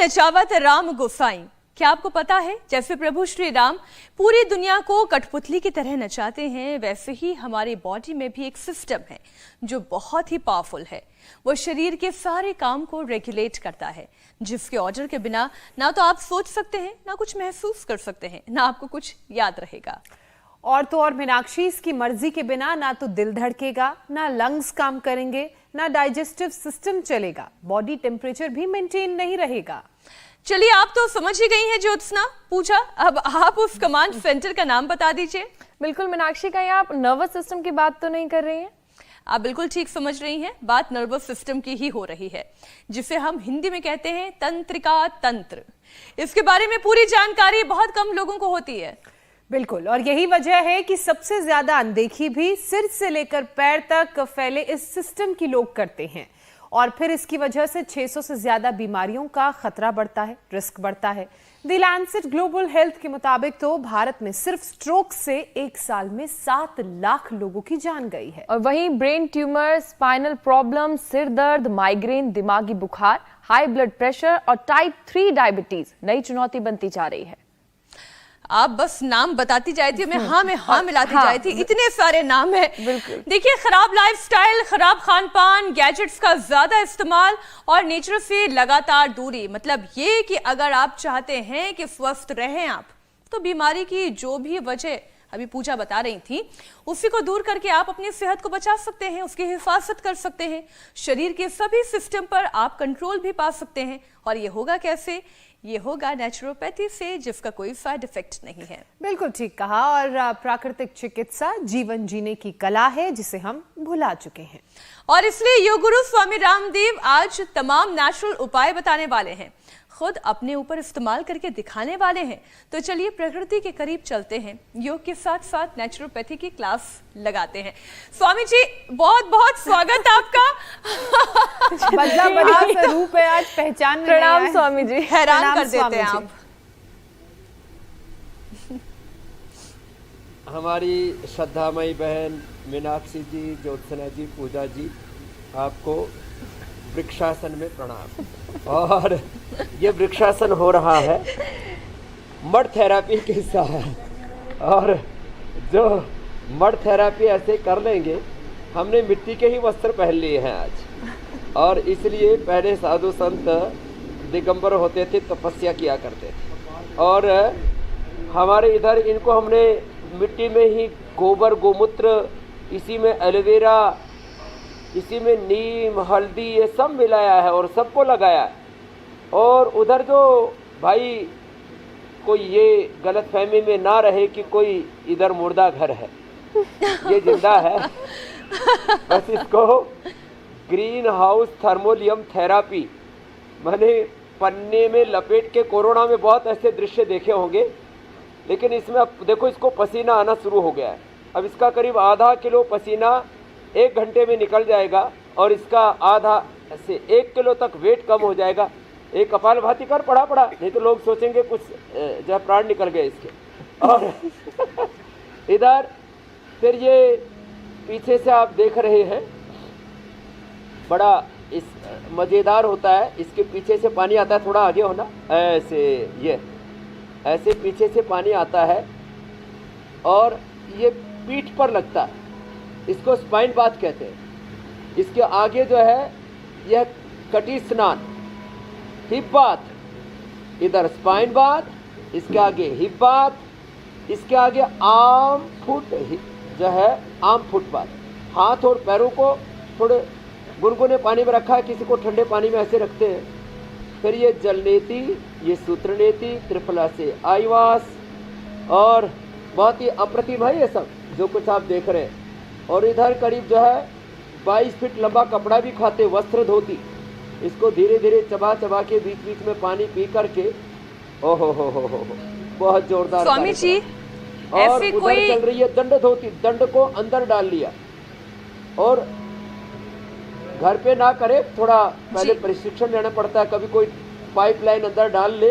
नचावत राम गोसाई। क्या आपको पता है, जैसे प्रभु श्री राम पूरी दुनिया को कठपुतली की तरह नचाते हैं, वैसे ही हमारी बॉडी में भी एक सिस्टम है जो बहुत ही पावरफुल है। वो शरीर के सारे काम को रेगुलेट करता है, जिसके ऑर्डर के बिना ना तो आप सोच सकते हैं, ना कुछ महसूस कर सकते हैं, ना आपको कुछ याद रहेगा। और तो और मीनाक्षी, इसकी मर्जी के बिना ना तो दिल धड़केगा, ना लंग्स काम करेंगे, ना डाइजेस्टिव सिस्टम चलेगा, बॉडी टेम्परेचर भी मेंटेन नहीं रहेगा। चलिए, आप तो समझ ही गई हैं ज्योत्सना। पूजा, अब आप उस कमांड सेंटर का नाम बता दीजिए। बिल्कुल मीनाक्षी, कहीं आप नर्वस सिस्टम की बात तो नहीं कर रही हैं? आप बिल्कुल ठीक समझ रही हैं, बात नर्वस सिस्टम की ही हो रही है, जिसे हम हिंदी में कहते हैं तंत्रिका तंत्र। इसके बारे में पूरी जानकारी बहुत कम लोगों को होती है। बिल्कुल, और यही वजह है कि सबसे ज्यादा अनदेखी भी सिर से लेकर पैर तक फैले इस सिस्टम की लोग करते हैं, और फिर इसकी वजह से 600 से ज्यादा बीमारियों का खतरा बढ़ता है, रिस्क बढ़ता है। द लैंसेट ग्लोबल हेल्थ के मुताबिक तो भारत में सिर्फ स्ट्रोक से एक साल में 7 लाख लोगों की जान गई है। और वहीं ब्रेन ट्यूमर, स्पाइनल प्रॉब्लम, सिर दर्द, माइग्रेन, दिमागी बुखार, हाई ब्लड प्रेशर और टाइप 3 डायबिटीज नई चुनौती बनती जा रही है। आप बस नाम बताती जाए थी, मैं हाँ मिलाती जाए थी, इतने सारे नाम है। देखिए, खराब लाइफस्टाइल, खराब खान पान, गैजेट्स का ज्यादा इस्तेमाल और नेचर से लगातार दूरी, मतलब ये कि अगर आप चाहते हैं कि स्वस्थ रहें आप, तो बीमारी की जो भी वजह अभी पूजा बता रही थी, उसी को दूर करके आप अपनी सेहत को बचा सकते हैं, उसकी हिफाजत कर सकते हैं, शरीर के सभी सिस्टम पर आप कंट्रोल भी पा सकते हैं। और ये होगा कैसे? ये होगा नेचुरोपैथी से, जिसका कोई साइड इफेक्ट नहीं है। बिल्कुल ठीक कहा, और प्राकृतिक चिकित्सा जीवन जीने की कला है, जिसे हम भुला चुके हैं। और इसलिए योग गुरु स्वामी रामदेव आज तमाम नेचुरल उपाय बताने वाले हैं, खुद अपने ऊपर इस्तेमाल करके दिखाने वाले हैं। तो चलिए प्रकृति के करीब चलते हैं, योग के साथ साथ नेचुरोपैथी की क्लास लगाते हैं। स्वामी जी, बहुत बहुत स्वागत आपका। बदला बदला स्वरूप है आज, पहचान में प्रणाम स्वामी जी, हैरान कर देते हैं आप। हमारी श्रद्धामयी बहन मीनाक्षी जी, ज्योत्सना जी, पूजा जी, आपको वृक्षासन में प्रणाम। और ये वृक्षासन हो रहा है मड थेरापी के साथ, और जो मड थेरापी ऐसे कर लेंगे, हमने मिट्टी के ही वस्त्र पहन लिए हैं आज, और इसलिए पहले साधु संत दिगंबर होते थे, तपस्या किया करते थे, और हमारे इधर इनको हमने मिट्टी में ही गोबर, गोमूत्र, इसी में एलोवेरा, इसी में नीम, हल्दी, ये सब मिलाया है और सबको लगाया है। और उधर जो भाई कोई ये गलतफहमी में ना रहे कि कोई इधर मुर्दा घर है, ये जिंदा है। बस इसको ग्रीन हाउस थर्मोलियम थेरापी, मैंने पन्ने में लपेट के, कोरोना में बहुत ऐसे दृश्य देखे होंगे, लेकिन इसमें अब देखो, इसको पसीना आना शुरू हो गया है। अब इसका करीब आधा किलो पसीना 1 घंटे में निकल जाएगा, और इसका आधा से 1 किलो तक वेट कम हो जाएगा। एक कपालभाति कर पड़ा, नहीं तो लोग सोचेंगे कुछ जो है प्राण निकल गए इसके। और इधर फिर ये पीछे से आप देख रहे हैं, बड़ा इस मज़ेदार होता है, इसके पीछे से पानी आता है, थोड़ा आगे होना, ऐसे ये ऐसे पीछे से पानी आता है, और ये पीठ पर लगता है, इसको स्पाइन बाथ कहते हैं। इसके आगे जो है यह कटी स्नान, हिप बाथ, इधर स्पाइन बाथ, इसके आगे हिप बाथ, इसके आगे आर्म फुट जो है आर्म फुट बाथ। हाथ और पैरों को थोड़े गुनगुने पानी में रखा है, किसी को ठंडे पानी में ऐसे रखते हैं। फिर ये जलनेति, ये सूत्रनेति, त्रिफला से आईवास, और बहुत ही अप्रतिम है ये सब जो कुछ आप देख रहे हैं। और इधर करीब जो है 22 फीट लंबा कपड़ा भी खाते, वस्त्र धोती, इसको धीरे धीरे चबा चबा के बीच बीच में पानी पी करके, ओहो हो, बहुत जोरदार। स्वामी जी, और उधर चल रही है दंड धोती, दंड को अंदर डाल लिया, और घर पे ना करे, थोड़ा पहले प्रशिक्षण लेना पड़ता है। कभी कोई पाइपलाइन अंदर डाल ले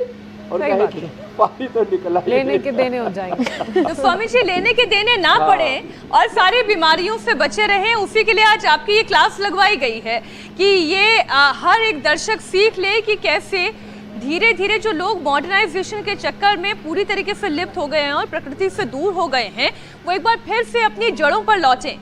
और कहे कि पानी तो निकला, लेने के देने हो जाएंगे। तो स्वामी जी, लेने के देने ना पड़े और सारी बीमारियों से बचे रहें, उसी के लिए आज आपकी ये क्लास लगवाई गई है कि ये हर एक दर्शक सीख ले कि कैसे धीरे धीरे जो लोग मॉडर्नाइजेशन के चक्कर में पूरी तरीके से लिप्त हो गए हैं और प्रकृति से दूर हो गए हैं, वो एक बार फिर से अपनी जड़ों पर लौटें।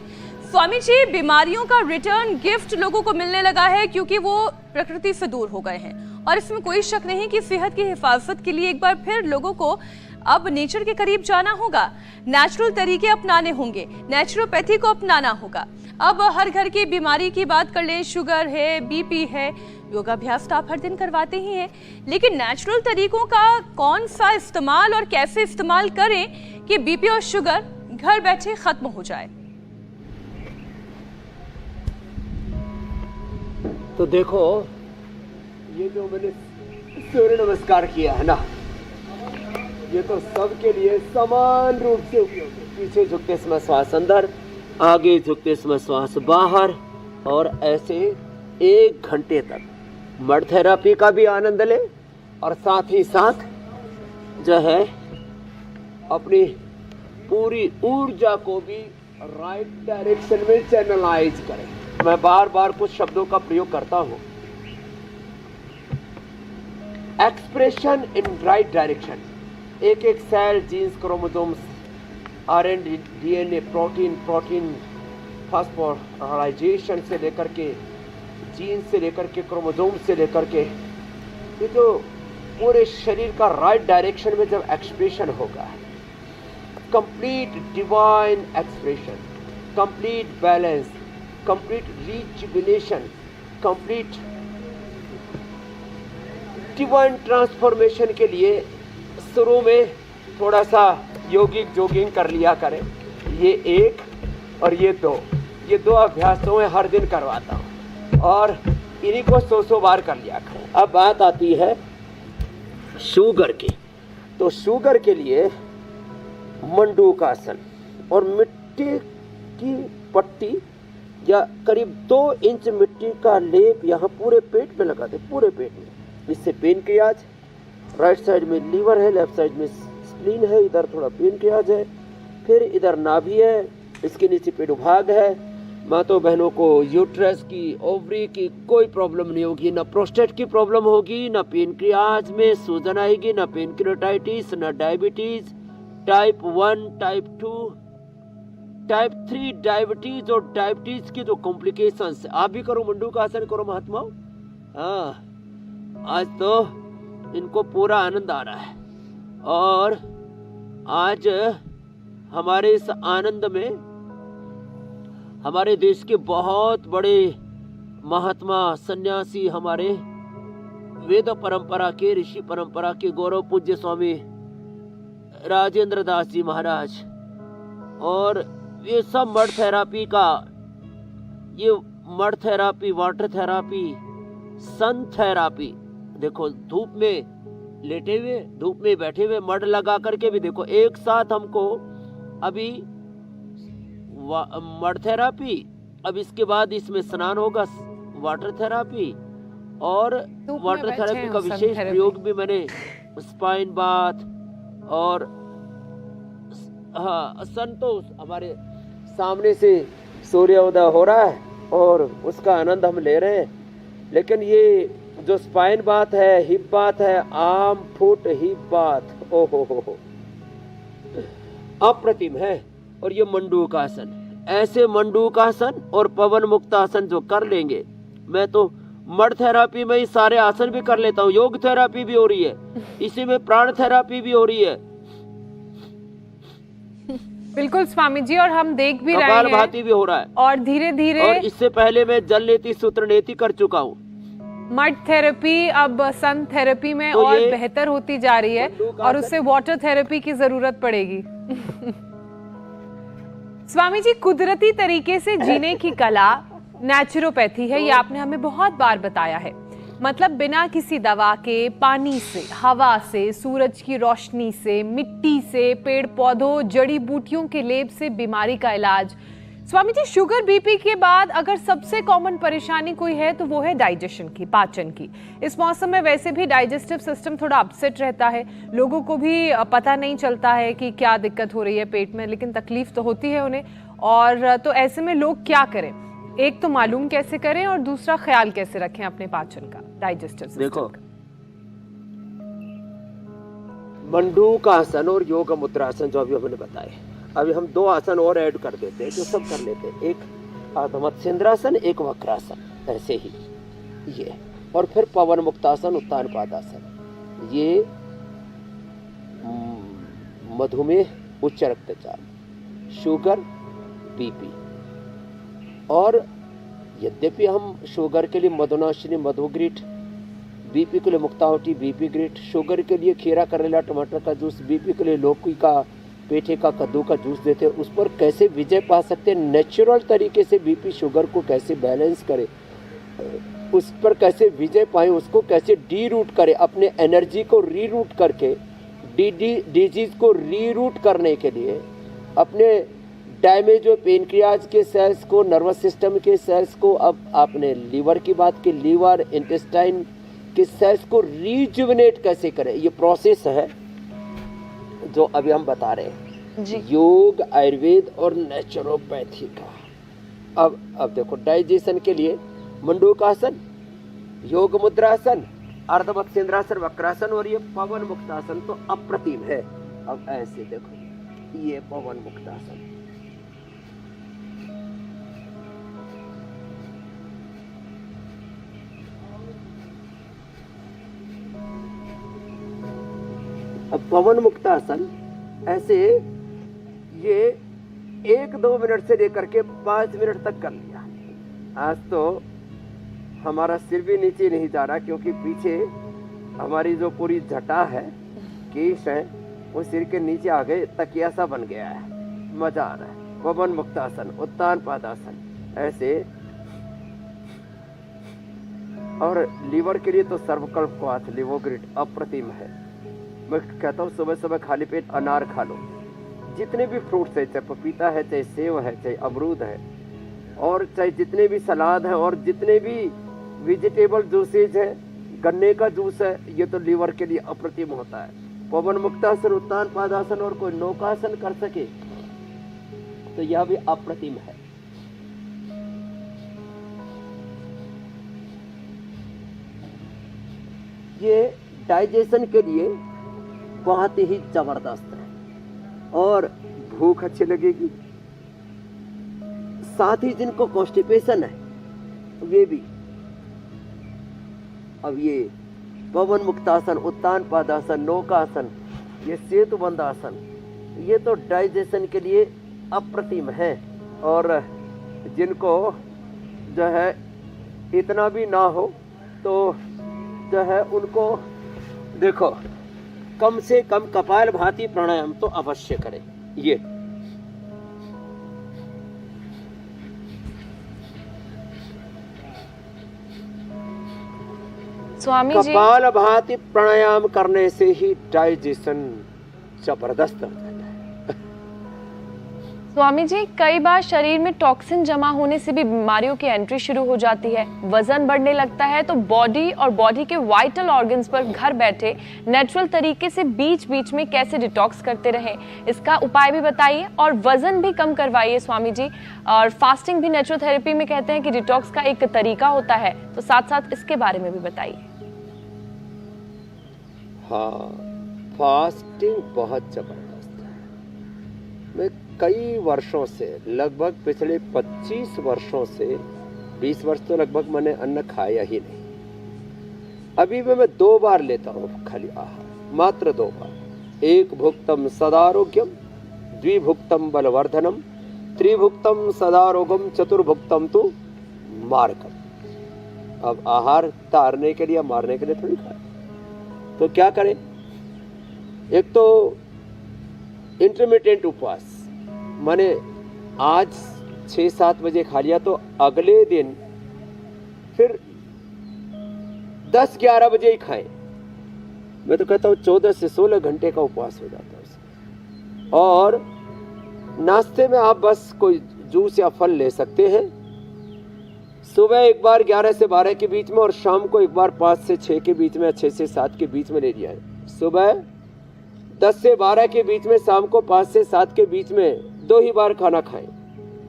स्वामी जी, बीमारियों का रिटर्न गिफ्ट लोगों को मिलने लगा है क्योंकि वो प्रकृति से दूर हो गए हैं, और इसमें कोई शक नहीं कि सेहत की हिफाजत के लिए एक बार फिर लोगों को अब नेचर के करीब जाना होगा, नेचुरल तरीके अपनाने होंगे, नेचुरोपैथी को अपनाना होगा। अब हर घर की बीमारी की बात कर लें, शुगर है, बीपी है, योगाभ्यास तो आप हर दिन करवाते ही हैं, लेकिन नेचुरल तरीकों का कौन सा इस्तेमाल और कैसे इस्तेमाल करें कि बीपी और शुगर घर बैठे खत्म हो जाए। तो देखो, ये जो मैंने सूर्य नमस्कार किया है ना, ये तो सबके लिए समान रूप से उपयोगी है। पीछे झुकते समय श्वास अंदर, आगे झुकते समय श्वास बाहर, और ऐसे 1 घंटे तक मड थेरापी का भी आनंद ले, और साथ ही साथ जो है अपनी पूरी ऊर्जा को भी राइट डायरेक्शन में चैनलाइज करें। मैं बार बार कुछ शब्दों का प्रयोग करता हूं। एक्सप्रेशन इन राइट डायरेक्शन, एक एक cell, genes, chromosomes, RNA, DNA, protein phosphorylation से लेकर के, जीन से लेकर के, क्रोमोसोम से लेकर के, ये जो पूरे शरीर का राइट डायरेक्शन में जब एक्सप्रेशन होगा, complete divine expression, complete balance, complete rejuvenation, complete divine transformation के लिए शुरू में थोड़ा सा योगिक जॉगिंग कर लिया करें। ये 1 और ये 2 अभ्यासों में हर दिन करवाता हूँ, और इन्हीं को 100 बार कर लिया करें। अब बात आती है शुगर की। तो शुगर के लिए मंडूकासन और मिट्टी की पट्टी या करीब 2 इंच मिट्टी का लेप यहाँ पूरे पेट में लगा दे, पूरे पेट में। इससे पेनक्रियाज, राइट साइड में लीवर है, लेफ्ट साइड में स्प्लीन है, इधर थोड़ा पेनक्रियाज है, फिर इधर नाभि है, इसके नीचे पेडुभाग है। माताओं बहनों को यूट्रस की, ओवरी की कोई प्रॉब्लम नहीं होगी, ना प्रोस्टेट की प्रॉब्लम होगी, ना पेनक्रियाज में सूजन आएगी, ना पेनक्रियाटाइटिस, ना diabetes type 1, type 2, type 3 diabetes और डायबिटीज की जो कॉम्प्लिकेशंस। आप भी करो मंडूकासन, करो महात्माओं। हाँ, आज तो इनको पूरा आनंद आ रहा है, और आज हमारे इस आनंद में हमारे देश के बहुत बड़े महात्मा, सन्यासी, हमारे वेद परंपरा के, ऋषि परंपरा के गौरव पूज्य स्वामी राजेंद्र दास जी महाराज, और ये सब मड थेरापी का, ये मड थेरापी, वाटर थेरापी, सन थेरापी, देखो धूप में लेटे हुए, धूप में बैठे हुए, मड लगा करके भी देखो, एक साथ हमको अभी मड थेरापी, अब इसके बाद इसमें स्नान होगा, वाटर थेरापी, और वाटर थेरापी का विशेष प्रयोग भी मैंने स्पाइन बाथ और हाँ सन, तो हमारे सामने से सूर्योदय हो रहा है और उसका आनंद हम ले रहे हैं। लेकिन ये जो स्पाइन बात है, हिप बात है, आर्म फुट हिप बात, ओ हो अप्रतिम है। और ये मंडूकासन, ऐसे मंडूकासन और पवन मुक्तासन जो कर लेंगे, मैं तो मड थेरापी में ही सारे आसन भी कर लेता हूँ, योग थेरापी भी हो रही है, इसी में प्राण थेरापी भी हो रही है। बिल्कुल स्वामी जी, और हम देख भी रहे हैं, कपालभाति भी हो रहा है, और धीरे धीरे, और इससे पहले मैं जल नेति सूत्र नेति कर चुका हूँ। मड थेरेपी अब सन थेरेपी में तो और बेहतर होती जा रही है, और उससे वाटर थेरेपी की जरूरत पड़ेगी। स्वामी जी, कुदरती तरीके से जीने की कला नेचुरोपैथी है, ये आपने हमें बहुत बार बताया है। मतलब बिना किसी दवा के, पानी से, हवा से, सूरज की रोशनी से, मिट्टी से, पेड़ पौधों, जड़ी बूटियों के लेप से बीमारी का इलाज। स्वामी जी, शुगर बीपी के बाद अगर सबसे कॉमन परेशानी कोई है तो वो है डाइजेशन की, पाचन की। इस मौसम में वैसे भी डाइजेस्टिव सिस्टम थोड़ा अपसेट रहता है, लोगों को भी पता नहीं चलता है कि क्या दिक्कत हो रही है पेट में, लेकिन तकलीफ तो होती है उन्हें। और तो ऐसे में लोग क्या करें? एक तो मालूम कैसे करें, और दूसरा ख्याल कैसे रखें अपने पाचन का, डाइजेस्टिव सिस्टम देखो, का? मंडूकासन और योग मुद्रासन जो अभी हमने बताए, अभी हम 2 आसन और ऐड कर देते हैं जो सब कर लेते हैं, एक अर्धमत्स्येंद्रासन, एक वक्रासन, ऐसे ही ये, और फिर पवन मुक्तासन, उत्तान पादासन। ये मधुमेह, उच्च रक्तचाप, शुगर, बीपी, और यद्यपि हम शुगर के लिए मधुनाशिनी मधुग्रीट, बीपी के लिए मुक्तावटी बीपी ग्रीट, शुगर के लिए खीरा, करेला, टमाटर का जूस, बीपी के लिए लौकी का, पेठे का, कद्दू का जूस देते हैं, उस पर कैसे विजय पा सकते हैं, नेचुरल तरीके से बीपी शुगर को कैसे बैलेंस करें, उस पर कैसे विजय पाएं, उसको कैसे डी रूट करें, अपने एनर्जी को रीरूट करके डिजीज को रीरूट करने के लिए अपने डैमेज और पेनक्रियाज के सेल्स को, नर्वस सिस्टम के सेल्स को, अब आपने लीवर की बात की, लीवर, इंटेस्टाइन के सेल्स को रीजुविनेट कैसे करें, ये प्रोसेस है जो अभी हम बता रहे हैं जी। योग, आयुर्वेद और नेचुरोपैथी का। अब देखो, डाइजेशन के लिए मंडूकासन, योग मुद्रासन, अर्धमत्स्येंद्रासन, वक्रासन और ये पवन मुक्तासन तो अप्रतिम है। अब ऐसे देखो, ये पवन मुक्तासन, अब पवन मुक्तासन ऐसे ये 1-2 मिनट से लेकर के 5 मिनट तक कर लिया। आज तो हमारा सिर भी नीचे नहीं जा रहा, क्योंकि पीछे हमारी जो पूरी जटा है, केश है, वो सिर के नीचे आ गए, तकिया सा बन गया है, मजा आ रहा है। पवन मुक्तासन, उत्तान पादासन, ऐसे। और लीवर के लिए तो सर्वकल्प क्वाथ, लिवोग्रिट अप्रतिम है। मैं कहता हूँ सुबह सुबह खाली पेट अनार खा लो, जितने भी फ्रूट्स है, चाहे पपीता है, चाहे सेव है, चाहे अमरूद है, और चाहे जितने भी सलाद है, और जितने भी वेजिटेबल जूसेज है, गन्ने का जूस है, ये तो लीवर के लिए अप्रतिम होता है। पवन मुक्तासन, उत्तान पादासन और कोई नौकासन कर सके तो यह भी अप्रतिम है। ये डाइजेशन के लिए बहुत ही जबरदस्त है और भूख अच्छी लगेगी। साथ ही जिनको कॉन्स्टिपेशन है वे भी, अब ये पवन मुक्तासन, उत्तान पादासन, नौकासन, ये सेतुबंध आसन, ये तो डाइजेशन के लिए अप्रतिम है। और जिनको जो है इतना भी ना हो तो जो है उनको देखो, कम से कम कपालभाति प्राणायाम तो अवश्य करें। ये स्वामी जी, कपालभाति प्राणायाम करने से ही डाइजेशन जबरदस्त हो जाता है। स्वामी जी, कई बार शरीर में टॉक्सिन जमा होने से भी बीमारियों की एंट्री शुरू हो जाती है, वजन बढ़ने लगता है, तो बॉडी और बॉडी के वाइटल ऑर्गन्स पर घर बैठे नेचुरल तरीके से बीच बीच में कैसे डिटॉक्स करते रहें, इसका उपाय भी बताइए और वजन भी कम करवाइए स्वामी जी। और फास्टिंग भी नेचुरल थेरेपी में कहते हैं कि डिटॉक्स का एक तरीका होता है, तो साथ साथ इसके बारे में भी बताइए। हाँ, फास्टिंग बहुत जबरदस्त है। मैं कई वर्षों से, लगभग पिछले 25 वर्षों से 20 वर्ष तो लगभग मैंने अन्न खाया ही नहीं। अभी भी मैं 2 बार लेता हूँ खाली आहार, मात्र 2 बार। 1 भुक्तम सदारोग्यम, 2 भुक्तम बलवर्धनम, 3 भुक्तम सदारोगम, 4 भुक्तम तो मार्गम। अब आहार तारने के लिए, मारने के लिए थोड़ी खाए, तो क्या करें? एक तो इंटरमिटेंट उपवास, मैंने आज 6-7 बजे खा लिया तो अगले दिन फिर 10-11 बजे ही खाएं। मैं तो कहता हूँ 14 से 16 घंटे का उपवास हो जाता है उससे। और नाश्ते में आप बस कोई जूस या फल ले सकते हैं। सुबह एक बार 11 से 12 के बीच में, और शाम को एक बार 5 से 6 के बीच में, 6 से 7 के बीच में ले लिया है। सुबह 10 से 12 के बीच में, शाम को 5 से 7 के बीच में 2 ही बार खाना खाएं।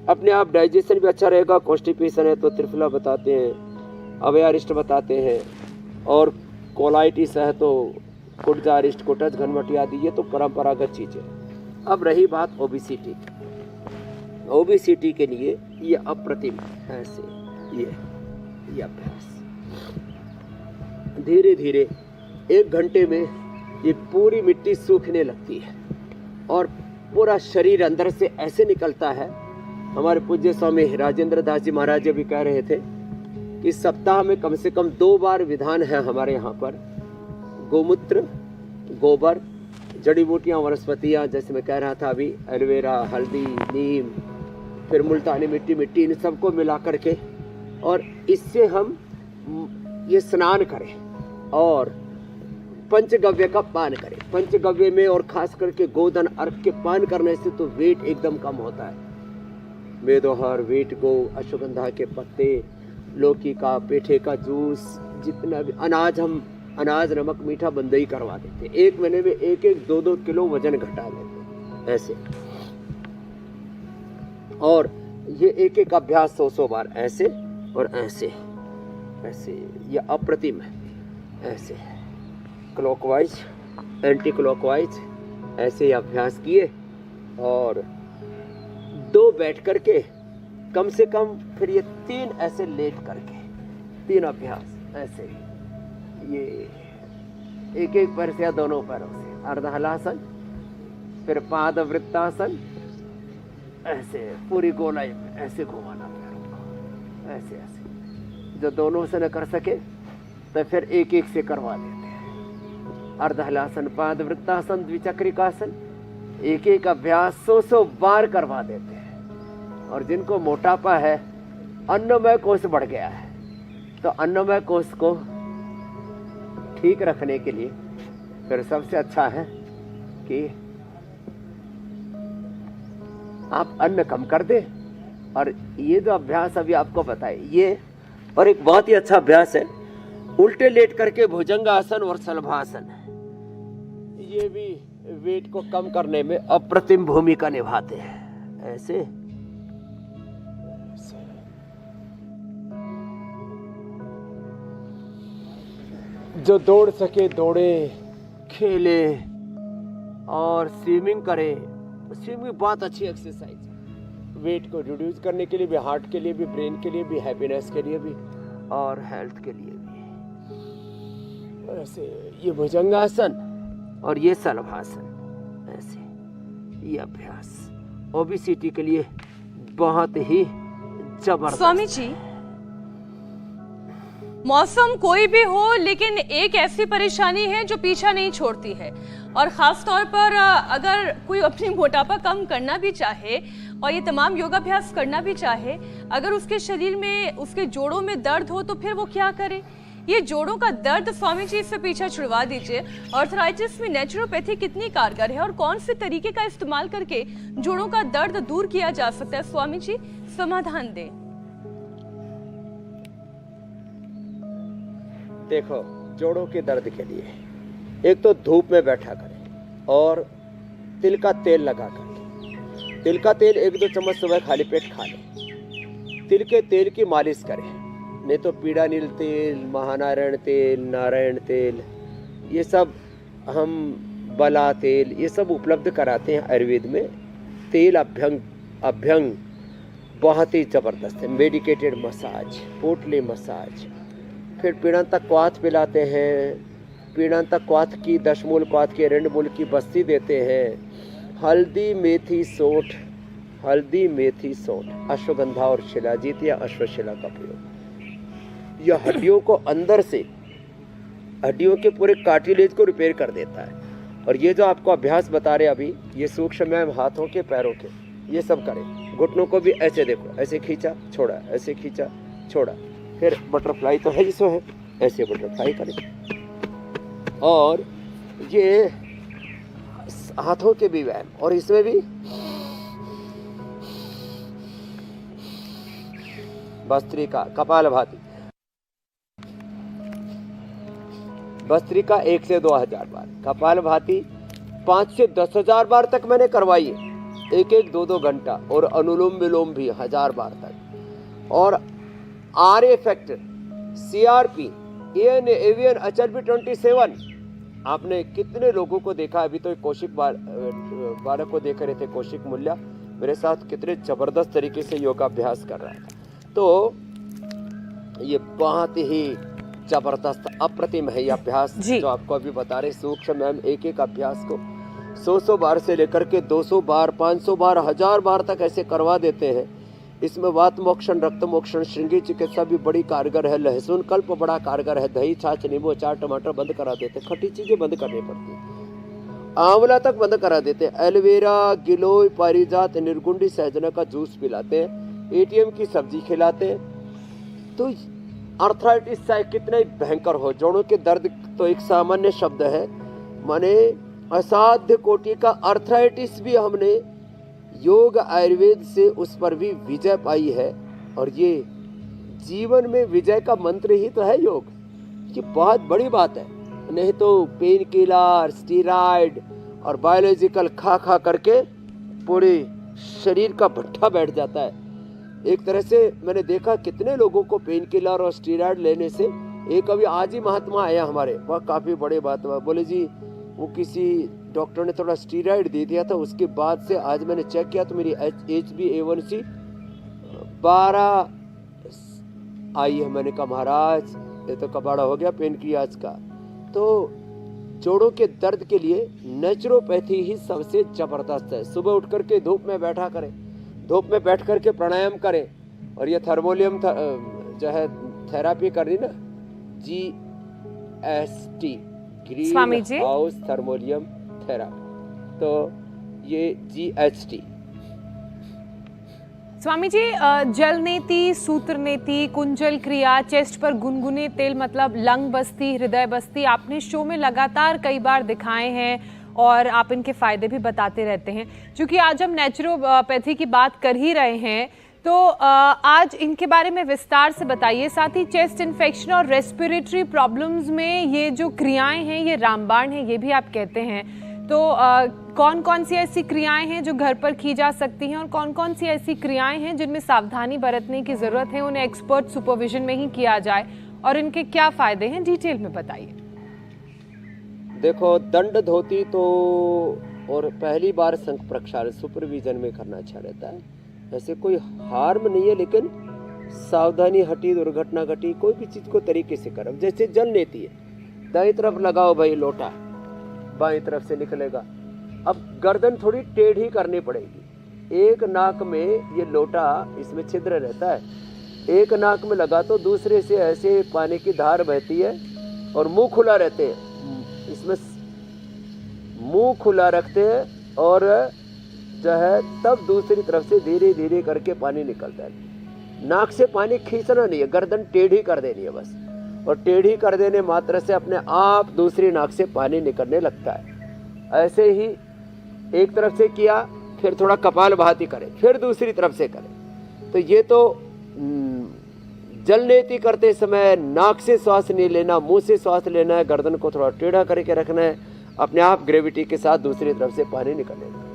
अपने आप डाइजेशन भी अच्छा रहेगा। कॉन्स्टिपेशन है तो त्रिफला बताते हैं, अवयारिष्ट बताते हैं, और कोलाइटिस है तो कुटजा, रिस्ट, कुटज, घनवटी आदि, ये तो परंपरागत चीजें। अब रही बात ओबेसिटी की। ओबेसिटी के लिए ये अप्रतिम है, ऐसे ये अभ्यास धीरे धीरे 1 घंटे में ये पूरी मिट्टी सूखने लगती है और पूरा शरीर अंदर से ऐसे निकलता है। हमारे पूज्य स्वामी राजेंद्र दास जी महाराज जी भी कह रहे थे कि सप्ताह में कम से कम 2 बार विधान है हमारे यहाँ पर। गोमूत्र, गोबर, जड़ी बूटियाँ, वनस्पतियाँ, जैसे मैं कह रहा था अभी, एलोवेरा, हल्दी, नीम, फिर मुल्तानी मिट्टी, इन सबको मिला करके, और इससे हम ये स्नान करें और पंचगव्य का पान करें। पंचगव्य में और खास करके गोधन अर्क के पान करने से तो वेट एकदम कम होता है। मेदोहर, वेट गो, अश्वगंधा के पत्ते, लौकी का, पेठे का जूस, जितना भी अनाज, हम अनाज, नमक, मीठा बंद ही करवा देते। 1 महीने में 1-1, 2-2 किलो वजन घटा देते ऐसे। और ये एक अभ्यास 100 बार ऐसे और ऐसे, ये अप्रतिम है। ऐसे क्लॉकवाइज, एंटी क्लॉकवाइज, ऐसे अभ्यास किए और 2 बैठ करके कम से कम, फिर ये 3 ऐसे लेट करके, 3 अभ्यास ऐसे, ये एक पैर से या दोनों पैरों से, अर्धहलासन, फिर पादवृत्तासन, ऐसे पूरी गोलाई में ऐसे घुमाना पैरों को, ऐसे। जो दोनों से न कर सके तो फिर एक से करवा देते हैं। अर्धहलासन, पादवृत्तासन, द्विचक्रिकासन, एक अभ्यास 100 बार करवा देते हैं। और जिनको मोटापा है, अन्नमय कोष बढ़ गया है, तो अन्नमय कोष को ठीक रखने के लिए फिर सबसे अच्छा है कि आप अन्न कम कर दें। और ये जो अभ्यास अभी आपको बताए, ये और एक बहुत ही अच्छा अभ्यास है, उल्टे लेट करके भुजंगासन और शलभासन। ये भी वेट को कम करने में अप्रतिम भूमिका निभाते हैं। ऐसे जो दौड़ सके दौड़े, खेले और स्विमिंग करे। स्विमिंग बहुत अच्छी एक्सरसाइज है, वेट को रिड्यूस करने के लिए भी, हार्ट के लिए भी, ब्रेन के लिए भी, हैप्पीनेस के लिए भी और हेल्थ के लिए भी। ऐसे ये भुजंगासन और ये शलभासन, ऐसे ये अभ्यास ओबेसिटी के लिए बहुत ही जबरदस्त। स्वामी जी, मौसम कोई भी हो, लेकिन एक ऐसी परेशानी है जो पीछा नहीं छोड़ती है, और खास तौर पर अगर कोई अपनी मोटापा कम करना भी चाहे और ये तमाम योगाभ्यास करना भी चाहे, अगर उसके शरीर में, उसके जोड़ों में दर्द हो, तो फिर वो क्या करे? ये जोड़ों का दर्द, स्वामी जी, इससे पीछा छुड़वा दीजिए। आर्थराइटिस में नेचुरोपैथी कितनी कारगर है और कौन से तरीके का इस्तेमाल करके जोड़ों का दर्द दूर किया जा सकता है? स्वामी जी, समाधान दें। देखो, जोड़ों के दर्द के लिए एक तो धूप में बैठा करें और तिल का तेल लगा करके, तिल का तेल 1-2 चम्मच सुबह खाली पेट खा लें। तिल के तेल की मालिश करें, नहीं तो पीड़ा नील तेल, महानारायण तेल, नारायण तेल, ये सब हम, बला तेल, ये सब उपलब्ध कराते हैं आयुर्वेद में। तेल अभ्यंग बहुत ही ज़बरदस्त है। मेडिकेटेड मसाज, पोटली मसाज, फिर पीड़ांतक क्वाथ पिलाते हैं। पीड़ांतक क्वाथ की, 10 मूल क्वाथ की, 2 मूल की बस्ती देते हैं। हल्दी मेथी सोठ, अश्वगंधा और शिलाजीत या अश्वशिला का प्रयोग। यह हड्डियों को अंदर से, हड्डियों के पूरे कार्टिलेज को रिपेयर कर देता है। और ये जो आपको अभ्यास बता रहे अभी, ये सूक्ष्म व्यायाम हाथों के, पैरों के, ये सब करें। घुटनों को भी ऐसे देखो, ऐसे खींचा छोड़ा, ऐसे खींचा छोड़ा, फिर बटरफ्लाई तो है जिसो है, ऐसे बटरफ्लाई करें। और ये हाथों के भी व्यायाम, और इसमें भी भस्त्रिका, कपालभाति, भस्त्रिका 1 से 2000 बार, कपालभाति 5 से 10,000 बार तक मैंने करवाई है, 1-1, 2-2 घंटा, और अनुलोम विलोम भी 1000 बार तक। और R factor, CRP, avian HRP 27, आपने कितने लोगों को देखा, अभी तो एक कौशिक बालक को देख रहे थे, कौशिक मूल्य मेरे साथ कितने जबरदस्त तरीके से योगाभ्यास कर रहा था। तो ये बहुत ही जबरदस्त अप्रतिम है ये अभ्यास जो आपको अभी बता रहे सूक्ष्म। हम एक एक अभ्यास को 100 बार से लेकर के 200 बार, 500 बार, 1000 बार तक ऐसे करवा देते हैं। इसमें वात मोक्षण, रक्त मोक्षण, श्रृंगी चिकित्सा भी बड़ी कारगर है, लहसुन कल्प बड़ा कारगर है, दही छाछ नींबू अचार टमाटर बंद करा देते, खट्टी चीजें बंद करनी पड़ती है, आंवला तक बंद करा देते, एलोवेरा, गिलोय, पारिजात, निर्गुंडी, सहजना का जूस पिलाते हैं, एटीएम की सब्जी खिलाते हैं। तो आर्थराइटिस चाहे कितना ही भयंकर हो, जोड़ों के दर्द तो एक सामान्य शब्द है, माने असाध्य कोटि का आर्थराइटिस भी हमने योग आयुर्वेद से उस पर भी विजय पाई है। और ये जीवन में विजय का मंत्र ही तो है योग। ये बहुत बड़ी बात है, नहीं तो पेन किलर, स्टीरॉयड और बायोलॉजिकल खा खा करके पूरे शरीर का भट्ठा बैठ जाता है। एक तरह से मैंने देखा कितने लोगों को पेन किलर और स्टीरॉयड लेने से, एक अभी आज ही महात्मा आया हमारे, वह काफ़ी बड़ी बात हुआ, बोले जी वो किसी डॉक्टर ने थोड़ा स्टीरॉयड दे दिया था, उसके बाद से आज मैंने चेक किया तो मेरी HbA1c 12 आई है। मैंने कहा महाराज ये तो कबाड़ा हो गया पेनक्रियाज का। तो जोड़ों के दर्द के लिए नेचुरोपैथी ही सबसे जबरदस्त है। सुबह उठ करके धूप में बैठा करें, धूप में बैठ करके प्राणायाम करें, और ये थर्मोलियम जो है थेरापी कर रही ना, GST ग्रीन हाउस थर्मोलियम थेरापी, तो ये GHT। स्वामी जी, जल नेति, सूत्र नेति, कुंजल क्रिया, चेस्ट पर गुनगुने तेल मतलब लंग बस्ती, हृदय बस्ती, आपने शो में लगातार कई बार दिखाए हैं और आप इनके फायदे भी बताते रहते हैं। क्योंकि आज हम नेचुरोपैथी की बात कर ही रहे हैं, तो आज इनके बारे में विस्तार से बताइए। साथ ही चेस्ट इन्फेक्शन और रेस्पिरेटरी प्रॉब्लम्स में ये जो क्रियाएं हैं ये रामबाण हैं, ये भी आप कहते हैं। तो कौन कौन सी ऐसी क्रियाएं हैं जो घर पर की जा सकती हैं, और कौन कौन सी ऐसी क्रियाएं हैं जिनमें सावधानी बरतने की ज़रूरत है, उन्हें एक्सपर्ट सुपरविजन में ही किया जाए, और इनके क्या फ़ायदे हैं, डिटेल में बताइए। देखो, दंड धोती तो और पहली बार शंख प्रक्षालन सुपरविजन में करना अच्छा रहता है। ऐसे कोई हार्म नहीं है, लेकिन सावधानी हटी, दुर्घटना घटी, कोई भी चीज़ को तरीके से करो। जैसे जल लेती है, दाईं तरफ लगाओ भाई लोटा, बाईं तरफ से निकलेगा। अब गर्दन थोड़ी टेढ़ी करनी पड़ेगी। एक नाक में ये लोटा, इसमें छिद्र रहता है, एक नाक में लगा तो दूसरे से ऐसे पानी की धार बहती है, और मुंह खुला रहते हैं। इसमें मुंह खुला रखते हैं और जो है तब दूसरी तरफ से धीरे धीरे करके पानी निकलता है। नाक से पानी खींचना नहीं है, गर्दन टेढ़ी कर देनी है बस, और टेढ़ी कर देने मात्र से अपने आप दूसरी नाक से पानी निकलने लगता है। ऐसे ही एक तरफ से किया, फिर थोड़ा कपाल भाती करें, फिर दूसरी तरफ से करें। तो ये तो जल नेति करते समय नाक से श्वास नहीं लेना, मुंह से श्वास लेना है, गर्दन को थोड़ा टेढ़ा करके रखना है, अपने आप ग्रेविटी के साथ दूसरी तरफ से पानी निकलने लगता है।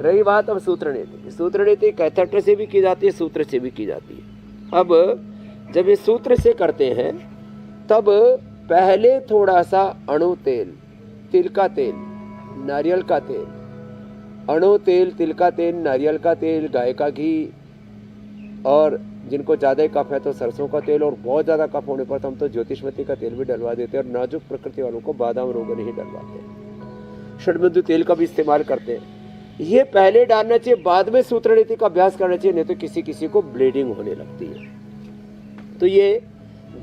रही बात अब सूत्र नीति, सूत्र नीति कैथेटर से भी की जाती है, सूत्र से भी की जाती है। अब जब ये सूत्र से करते हैं तब पहले थोड़ा सा अणु तेल, तिल का तेल, नारियल का तेल, अणु तेल, तिल का तेल, नारियल का तेल, गाय का घी, और जिनको ज़्यादा कफ है तो सरसों का तेल, और बहुत ज़्यादा कफ होने पर तो हम तो ज्योतिषमती का तेल भी डलवा देते हैं, और नाजुक प्रकृति वालों को बादाम रोगन ही डलवाते हैं। षड्बिंदु तेल का भी इस्तेमाल करते हैं। ये पहले डालना चाहिए, बाद में सूत्र नीति का अभ्यास करना चाहिए, नहीं तो किसी किसी को ब्लीडिंग होने लगती है। तो ये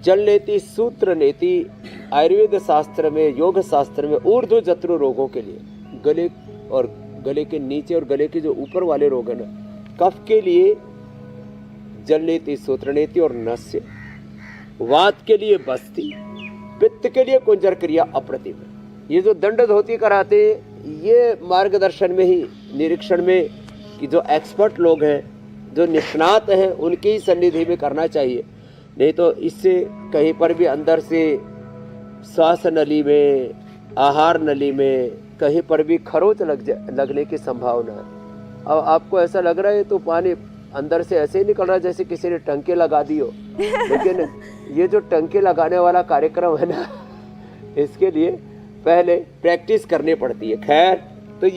जल नीति, सूत्र नीति आयुर्वेद शास्त्र में, योग शास्त्र में ऊर्ध्व जत्रु रोगों के लिए, गले और गले के नीचे और गले के जो ऊपर वाले रोग है, कफ के लिए जल नीति, सूत्र नीति और नस्य, वात के लिए बस्ती, पित्त के लिए कुंजर क्रिया अप्रतिम। ये जो दंड धोती कराते हैं, ये मार्गदर्शन में ही, निरीक्षण में कि जो एक्सपर्ट लोग हैं, जो निष्णात हैं, उनकी ही सन्निधि में करना चाहिए। नहीं तो इससे कहीं पर भी अंदर से श्वास नली में, आहार नली में कहीं पर भी खरोच लगने की संभावना है। अब आपको ऐसा लग रहा है तो पानी अंदर से ऐसे ही निकल रहा है जैसे किसी ने टंके लगा दी हो, लेकिन ये जो टंके लगाने वाला कार्यक्रम है ना, इसके लिए पहले प्रैक्टिस करनी पड़ती है। खैर, तो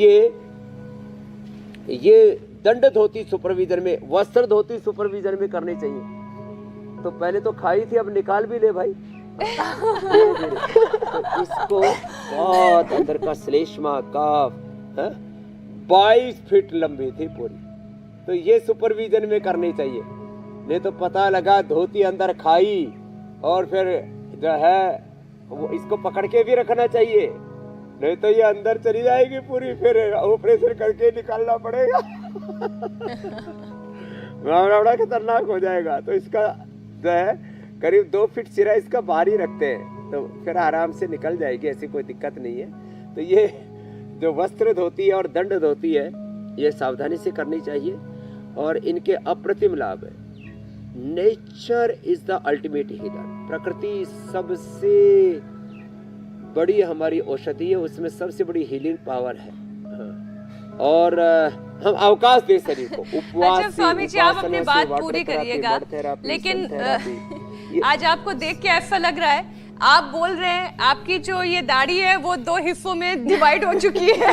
ये दंड धोती सुपरविजन में, वस्त्र धोती सुपरविजन में करनी चाहिए। तो पहले तो खाई थी, अब निकाल भी ले भाई। तो इसको बहुत अंदर का श्लेष्मा काफ 22 फीट लंबी थी पूरी, तो ये सुपरविजन में करनी चाहिए। नहीं तो पता लगा धोती अंदर खाई और फिर जो है वो इसको पकड़ के भी रखना चाहिए, नहीं तो ये अंदर चली जाएगी पूरी, फिर ऑपरेशन करके निकालना पड़ेगा। मामला बड़ा खतरनाक हो जाएगा। तो इसका जो है करीब 2 फीट सिरा इसका बाहर ही रखते हैं, तो फिर आराम से निकल जाएगी, ऐसी कोई दिक्कत नहीं है। तो ये जो वस्त्र धोती है और दंड धोती है, ये सावधानी से करनी चाहिए और इनके अप्रतिम लाभ है। Nature is the ultimate healer. प्रकृति सबसे बड़ी हमारी औषधि है, उसमें सबसे बड़ी हीलिंग पावर है। और हम अवकाश दे शरीर को। अच्छा स्वामी जी, आप अपनी बात पूरी करिएगा, लेकिन आज आपको देख के ऐसा लग रहा है, आप बोल रहे हैं आपकी जो ये दाढ़ी है वो 2 हिस्सों में डिवाइड हो चुकी है।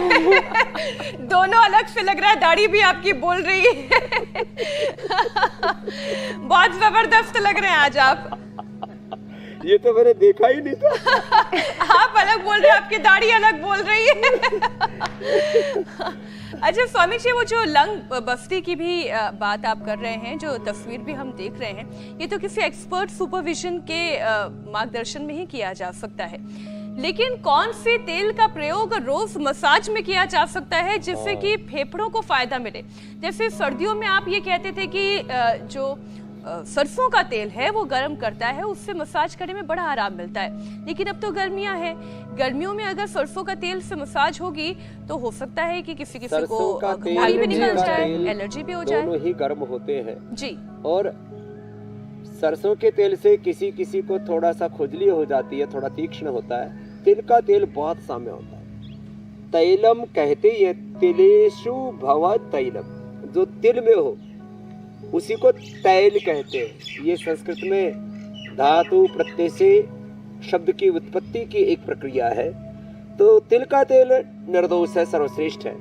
दोनों अलग से लग रहा है, दाढ़ी भी आपकी बोल रही है। बहुत जबरदस्त लग रहे हैं आज आप। ये तो मैंने देखा ही नहीं था। आप अलग बोल रहे हैं, आपकी दाढ़ी अलग बोल रही है। अच्छा स्वामी जी, वो जो लंग बस्ती की भी बात आप कर रहे हैं, जो तस्वीर भी हम देख रहे हैं, ये तो किसी एक्सपर्ट सुपरविजन के मार्गदर्शन में ही किया जा सकता है। लेकिन कौन से तेल का प्रयोग रोज मसाज में किया जा सकता है जिससे कि फेफड़ों को फायदा मिले? जैसे सर्दियों में आप ये कहते थे कि जो सरसों का तेल है वो गर्म करता है, उससे मसाज करने में बड़ा आराम मिलता है। लेकिन अब तो गर्मियां हैं, गर्मियों में अगर सरसों का तेल से मसाज होगी तो हो सकता है कि किसी को घुमाई भी निकल जाए, एलर्जी भी हो जाए। दोनों ही गर्म होते हैं जी। और सरसों के तेल से किसी को थोड़ा सा खुजली हो जाती है, थोड़ा तीक्ष्ण होता है। तिल का तेल बहुत साम्य होता है। तैलम कहते हैं, तिलेषु भव तैलम, जो तिल में हो उसी को तैल कहते हैं। ये संस्कृत में धातु प्रत्यय से शब्द की उत्पत्ति की एक प्रक्रिया है। तो तिल का तेल निर्दोष है, सर्वश्रेष्ठ है।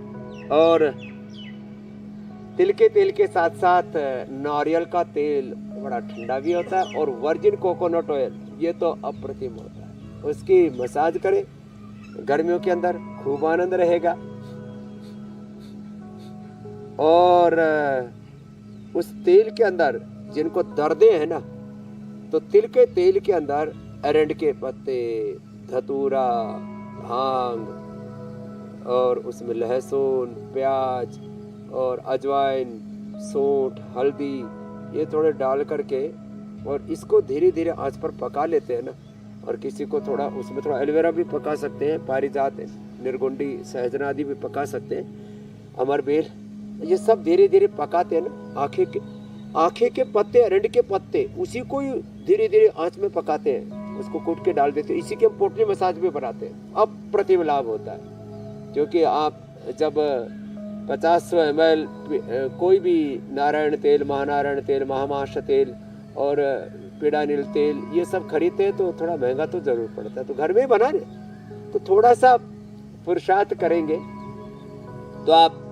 और तिल के तेल के साथ साथ नारियल का तेल बड़ा ठंडा भी होता है, और वर्जिन कोकोनट ऑयल ये तो अप्रतिम होता है। उसकी मसाज करें गर्मियों के अंदर, खूब आनंद रहेगा। और उस तेल के अंदर जिनको दर्दें हैं ना, तो तिल के तेल के अंदर अरंड के पत्ते, धतूरा, भांग, और उसमें लहसुन, प्याज और अजवाइन, सौंठ, हल्दी ये थोड़े डाल करके, और इसको धीरे धीरे आंच पर पका लेते हैं ना। और किसी को थोड़ा उसमें थोड़ा एलोवेरा भी पका सकते हैं, पारिजात, निर्गुंडी, सहजना आदि भी पका सकते हैं, अमरबेल, ये सब धीरे धीरे पकाते हैं ना। आंखे के पत्ते, अरंड के पत्ते, उसी को ही धीरे धीरे आंच में पकाते हैं, उसको कूट के डाल देते हैं। इसी के हम पोटली मसाज भी बनाते हैं। अब प्रतिम लाभ होता है, क्योंकि आप जब 50 ml कोई भी नारायण तेल, महानारायण तेल, महामाश तेल और पीड़ानील तेल ये सब खरीदते हैं तो थोड़ा महंगा तो जरूर पड़ता है। तो घर में ही बना ले, तो थोड़ा सा पुरुषार्थ करेंगे तो आप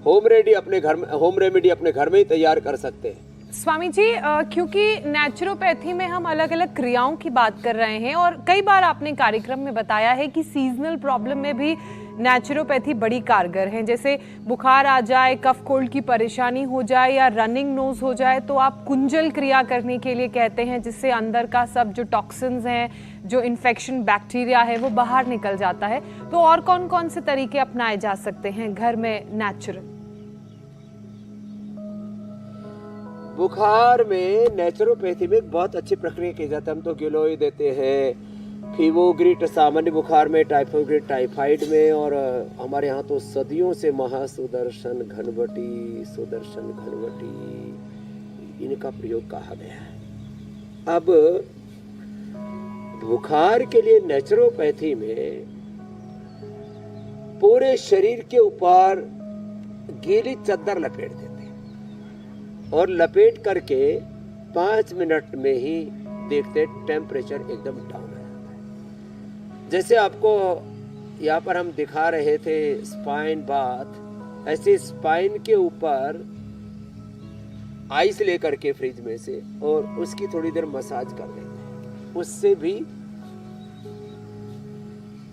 होम रेमेडी अपने घर में ही तैयार कर सकते हैं। स्वामी जी, क्योंकि नेचुरोपैथी में हम अलग अलग क्रियाओं की बात कर रहे हैं, और कई बार आपने कार्यक्रम में बताया है कि सीजनल प्रॉब्लम में भी नेचुरोपैथी बड़ी कारगर है। जैसे बुखार आ जाए, कफ कोल्ड की परेशानी हो जाए या रनिंग नोज हो जाए, तो आप कुंजल क्रिया करने के लिए कहते हैं, जिससे अंदर का सब जो टॉक्सिन्स हैं, जो इन्फेक्शन बैक्टीरिया है वो बाहर निकल जाता है। तो और कौन कौन से तरीके अपनाए जा सकते हैं घर में नेचुरल? बुखार में नेचुरोपैथी में बहुत अच्छी प्रक्रिया की जाती है। हम तो गिलोय देते हैं, फीवोग्रिट सामान्य बुखार में, टाइफोग्रिट टाइफाइड में, और हमारे यहाँ तो सदियों से महासुदर्शन घनवटी, सुदर्शन घनवटी इनका प्रयोग कहा गया है। अब बुखार के लिए नेचुरोपैथी में पूरे शरीर के ऊपर गीली चादर लपेट देते हैं, और लपेट करके 5 मिनट में ही देखते टेम्परेचर एकदम डाउन आ जाता है। जैसे आपको यहाँ पर हम दिखा रहे थे स्पाइन बाथ, ऐसे स्पाइन के ऊपर आइस लेकर के फ्रिज में से और उसकी थोड़ी देर मसाज कर देते हैं, उससे भी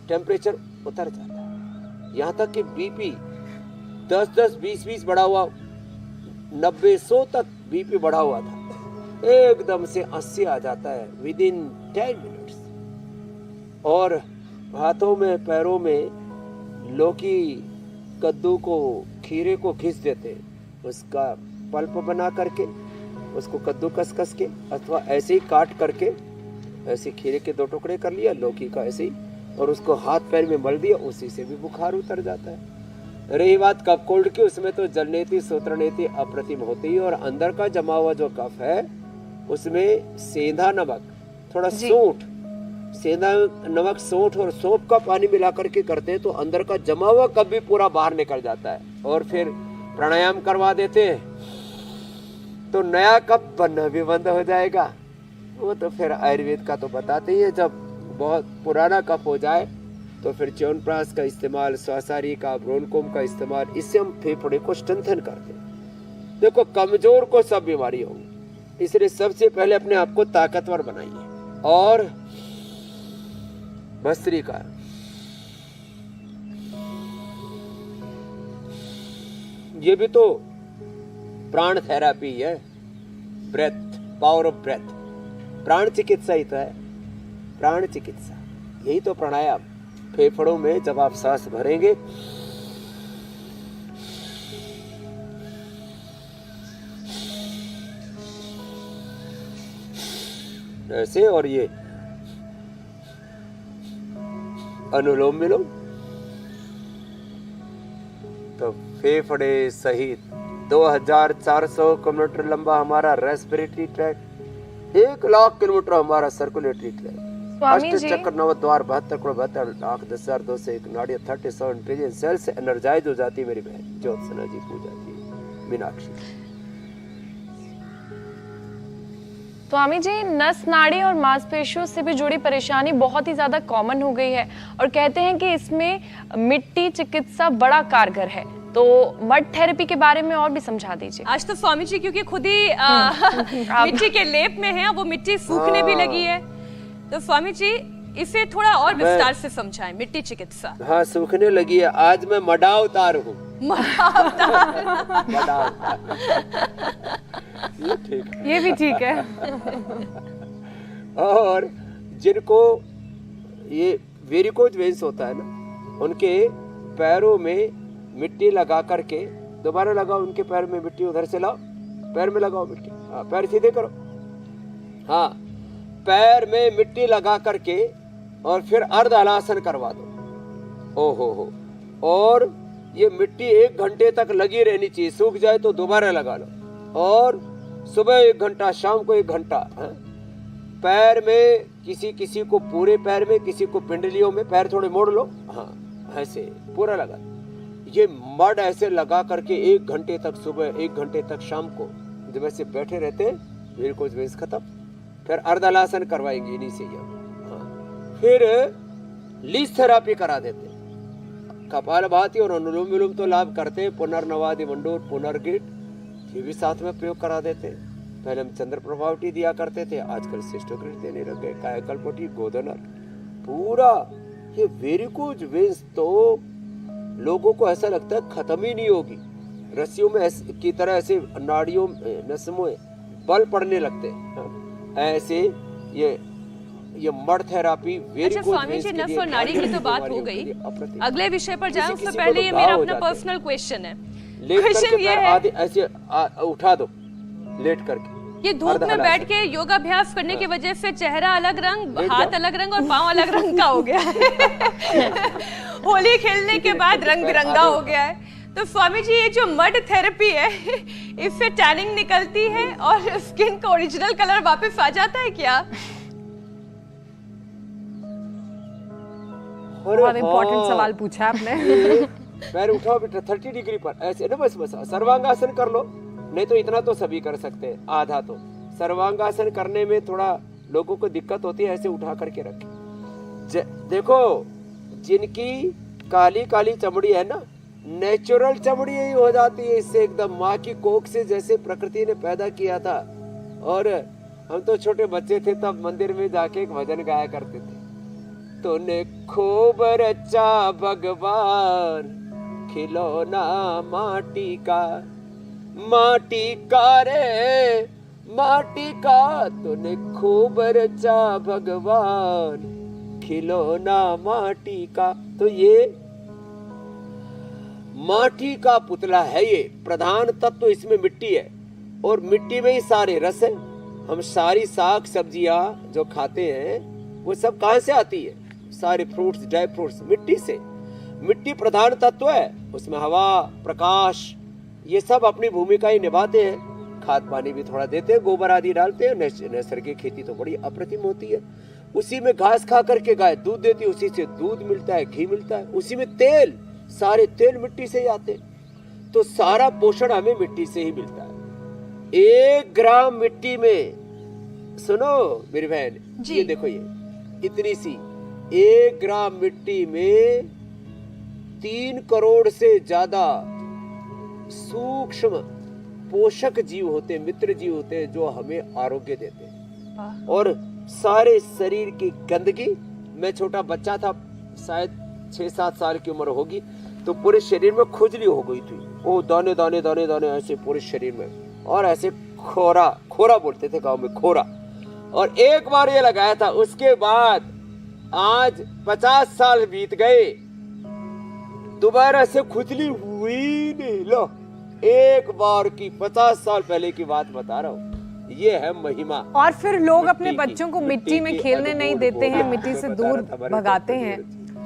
टेम्परेचर उतर जाता है। यहाँ तक कि बीपी 10-10, 20-20 बढ़ा हुआ, 90-100 तक बीपी बढ़ा हुआ था, एकदम से 80 आ जाता है विदिन 10 मिनट्स। और हाथों में पैरों में लौकी, कद्दू को, खीरे को घिस देते, उसका पल्प बना करके उसको कद्दू कस के अथवा ऐसे ही काट करके ऐसे खीरे के 2 टुकड़े कर लिया, लौकी का ऐसे ही, और उसको हाथ पैर में मल दिया, उसी से भी बुखार उतर जाता है। रही बात कफ कोल्ड की, उसमें तो जलनेति सूत्रनेति अप्रतिम होती है, और अंदर का जमा हुआ जो कफ है उसमें सेंधा नमक, थोड़ा सूंठ, सेंधा नमक, सूंठ और सौंफ का पानी मिला करके करते हैं तो अंदर का जमा हुआ कफ भी पूरा बाहर निकल जाता है। और फिर प्राणायाम करवा देते हैं तो नया कफ बनना भी बंद हो जाएगा। वो तो फिर आयुर्वेद का तो बताते ही है, जब बहुत पुराना कफ हो जाए तो फिर च्यवनप्राश का इस्तेमाल, स्वासारी का, ब्रोनकोम का इस्तेमाल, इससे हम फेफड़े को स्ट्रेंथन करते हैं। देखो कमजोर को सब बीमारी होगी, इसलिए सबसे पहले अपने आप को ताकतवर बनाइए। और भस्त्रिका, ये भी तो प्राण थेरापी है, ब्रेथ, पावर ऑफ ब्रेथ, प्राण चिकित्सा ही तो है, प्राण चिकित्सा, यही तो प्राणायाम। फेफड़ों में जब आप सांस भरेंगे ऐसे, और ये अनुलोम विलोम, तो फेफड़े सहित 2400 किलोमीटर लंबा हमारा रेस्पिरेटरी ट्रैक, 1 लाख किलोमीटर हमारा सर्कुलेटरी ट्रैक, अष्ट चक्र, नवद्वार, 72 करोड़ 72 लाख 10,201 नाड़ियां, 37 ट्रिलियन सेल से एनर्जाइज हो जाती है मेरी बहन ज्योत्सना जी, पूजा जी, मीनाक्षी। स्वामी जी, नस नाड़ी और मांसपेशियों से भी जुड़ी परेशानी बहुत ही ज्यादा कॉमन हो गई है और कहते हैं कि इसमें मिट्टी चिकित्सा बड़ा कारगर है, तो मड थेरेपी के बारे में और भी समझा दीजिए। आज तो स्वामी जी क्योंकि खुद ही मिट्टी के लेप में हैं, वो मिट्टी सूखने भी लगी है, तो स्वामी जी इसे थोड़ा और विस्तार से समझाएं, मिट्टी चिकित्सा। हाँ, सूखने लगी है, आज मैं मडा उतार हूँ। ये भी ठीक है। और जिनको ये वेरिकोज वेन्स होता है ना, उनके पैरों में मिट्टी लगा करके, दोबारा लगाओ उनके पैर में मिट्टी, उधर से लाओ, पैर में लगाओ मिट्टी, हाँ, पैर सीधे करो, हाँ, पैर में मिट्टी लगा करके और फिर अर्ध हलासन करवा दो। ओहो हो, और ये मिट्टी 1 घंटे तक लगी रहनी चाहिए, सूख जाए तो दोबारा लगा लो, और सुबह 1 घंटा, शाम को 1 घंटा। पैर में किसी को पूरे पैर में, किसी को पिंडलियों में, पैर थोड़े मोड़ लो, हाँ, ऐसे पूरा लगा। ये मड ऐसे लगा करके 1 घंटे तक, सुबह 1 घंटे तक, शाम को, जब ऐसे बैठे रहते हैं, वेरिकोज वेन्स खत्म। फिर अर्धलासन करवाएंगे इन्हीं से, हाँ। फिर लीज थेरापी करा देते, कपालभाति और अनुलोम विलोम तो लाभ करते हैं, पुनर्नवादि मंडूर, पुनर्गिट, ये भी साथ में प्रयोग करा देते। पहले हम चंद्र प्रभावटी दिया करते थे, आजकल सिस्टोग्रिड देने लग गए, कायाकल्पटी, गोदनर, पूरा ये वेरिकोज वेन्स तो लोगों को ऐसा लगता है खत्म ही नहीं होगी, रस्सियों में की तरह ऐसे नाड़ियों में, नसों में बल पड़ने लगते हैं। ऐसे ये मड थेरापी, अच्छा स्वामी जी, नस और नाड़ी की तो बात हो गई, अगले विषय पर जाएं उससे पहले ये मेरा अपना पर्सनल क्वेश्चन है। क्वेश्चन ये है, ऐसे उठा दो लेट करके, ये धूप में बैठ के योगाभ्यास करने की वजह से चेहरा अलग रंग, हाथ अलग रंग और पाँव अलग रंग का हो गया है। होली खेलने के बाद रंग बिरंगा हो गया है। तो स्वामी जी, ये जो मड थेरेपी है, इससे टैनिंग निकलती है और स्किन का ओरिजिनल कलर वापस आ जाता है क्या? बहुत इम्पोर्टेंट सवाल पूछा आपने। पैर उठाओ बेटा 30 डिग्री पर, ऐसे ना, बस सर्वांगासन कर लो, नहीं तो इतना तो सभी कर सकते हैं, आधा तो। सर्वांगासन करने में थोड़ा लोगों को दिक्कत होती है, ऐसे उठा करके रखें। देखो, जिनकी काली काली चमड़ी है ना, नेचुरल चमड़ी ही हो जाती है इससे, एकदम माँ की कोख से जैसे प्रकृति ने पैदा किया था। और हम तो छोटे बच्चे थे तब मंदिर में जाके एक भजन गाया करते थे, तूने खूब रचा भगवान खिलौना माटी का, माटी का रे माटी का, तूने खूब रचा भगवान खिलौना माटी का। तो ये माटी का पुतला है, ये प्रधान तत्व तो इसमें मिट्टी है, और मिट्टी में ही सारे रस है। हम सारी साग सब्जियां जो खाते हैं वो सब कहां से आती है? सारे फ्रूट्स, ड्राई फ्रूट्स मिट्टी से। मिट्टी प्रधान तत्व है, उसमें हवा, प्रकाश, ये सब अपनी भूमिका ही निभाते हैं। खाद पानी भी थोड़ा देते हैं, गोबर आदि डालते हैं। नैसर्गिक खेती तो बड़ी अप्रतिम होती है। उसी में घास खा करके गाय दूध देती है, उसी से दूध मिलता है, घी मिलता है, उसी में तेल, सारे तेल मिट्टी से ही आते। तो सारा पोषण हमें मिट्टी से ही मिलता है। 1 ग्राम मिट्टी में, सुनो मेरी बहन, ये देखो, ये इतनी सी 1 ग्राम मिट्टी में 3 करोड़ से ज्यादा सूक्ष्म पोषक जीव होते, मित्र जीव होते, जो हमें आरोग्य देते हैं। और सारे शरीर की गंदगी, मैं छोटा बच्चा था, शायद 6-7 साल की उम्र होगी, तो पूरे शरीर में खुजली हो गई थी, वो दाने दाने दाने दाने ऐसे पूरे शरीर में, और ऐसे खोरा, खोरा बोलते थे गांव में, खोरा। और एक बार ये लगाया था, उसके बाद आज 50 साल बीत गए, दोबारा से खुजली हुई नहीं। लो, एक बार की 50 साल पहले की बात बता रहा हूँ। ये है महिमा। और फिर लोग अपने बच्चों को मिट्टी में खेलने नहीं देते हैं, मिट्टी से दूर भगाते हैं।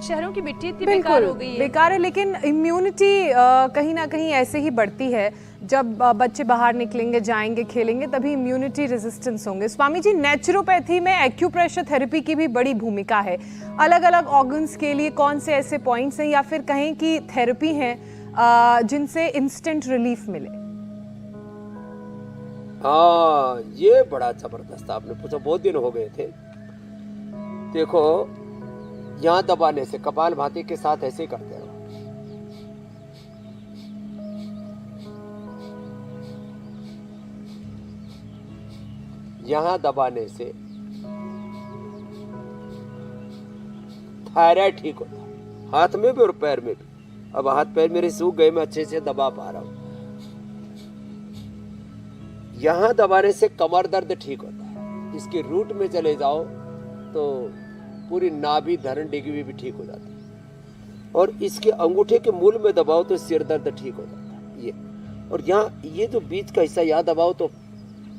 शहरों की मिट्टी इतनी बेकार हो गई है। बेकार है, लेकिन इम्यूनिटी कहीं ना कहीं ऐसे ही बढ़ती है। जब बच्चे बाहर निकलेंगे, जाएंगे, खेलेंगे, तभी इम्यूनिटी रेजिस्टेंस होंगे। स्वामी जी, नेचुरोपैथी में एक्यूप्रेशर थेरेपी की भी बड़ी भूमिका है। अलग अलग ऑर्गन्स के लिए कौन से ऐसे पॉइंट्स हैं या फिर कहें कि थेरेपी हैं जिनसे इंस्टेंट रिलीफ मिले? हाँ, ये बड़ा जबरदस्त आपने पूछा, बहुत दिन हो गए थे। देखो, यहाँ दबाने से, कपालभाति के साथ ऐसे ही करते हैं। यहाँ दबाने से थायराइड ठीक होता है, हाथ में भी और पैर में भी। अब हाथ पैर मेरे सूख गए, मैं अच्छे से दबा पा रहा हूं। यहाँ दबाने से कमर दर्द ठीक होता है। इसके रूट में चले जाओ तो पूरी नाभि धरण डिग्री भी ठीक हो जाती है। और इसके अंगूठे के मूल में दबाओ तो सिर दर्द ठीक हो जाता है। ये, और यहाँ ये जो बीच का हिस्सा यहाँ दबाओ तो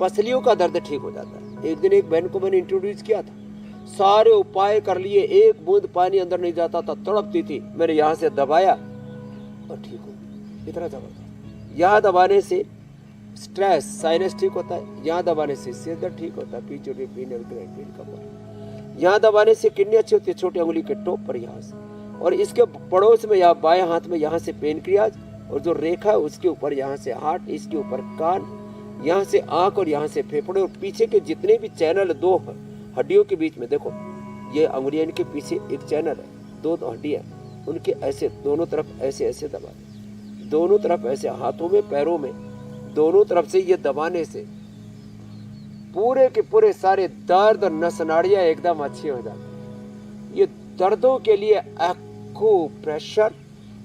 पसलियों का दर्द ठीक हो जाता है। एक दिन एक बहन को मैंने इंट्रोड्यूस किया था, सारे उपाय कर लिए, एक बूंद पानी अंदर नहीं जाता था, तड़पती थी। मैंने यहाँ से दबाया और ठीक हो गई, इतना जबरदस्त। यहाँ दबाने से स्ट्रेस, साइनस ठीक होता है। यहाँ दबाने से सिर दर्द ठीक होता है, पीछे पीनल ग्लैंड कमर। यहाँ दबाने से किडनी अच्छी होती है, छोटी उंगली के टॉप पर यहाँ से। और इसके पड़ोस में यहाँ बाएं हाथ में यहाँ से पेनक्रियाज, और जो रेखा है उसके ऊपर यहाँ से हार्ट, इसके ऊपर कान, यहाँ से आंख और यहाँ से फेफड़े। और पीछे के जितने भी चैनल, 2 हड्डियों के बीच में देखो, ये अंगुलियां, इनके पीछे एक चैनल है, 2 हड्डियां, उनके ऐसे दोनों तरफ ऐसे ऐसे दबा, दोनों तरफ ऐसे, हाथों में, पैरों में, दोनों तरफ से ये दबाने से पूरे के पूरे सारे दर्द, नस नाड़ियां एकदम अच्छी हो जाती। ये दर्दों के लिए एक्यूप्रेशर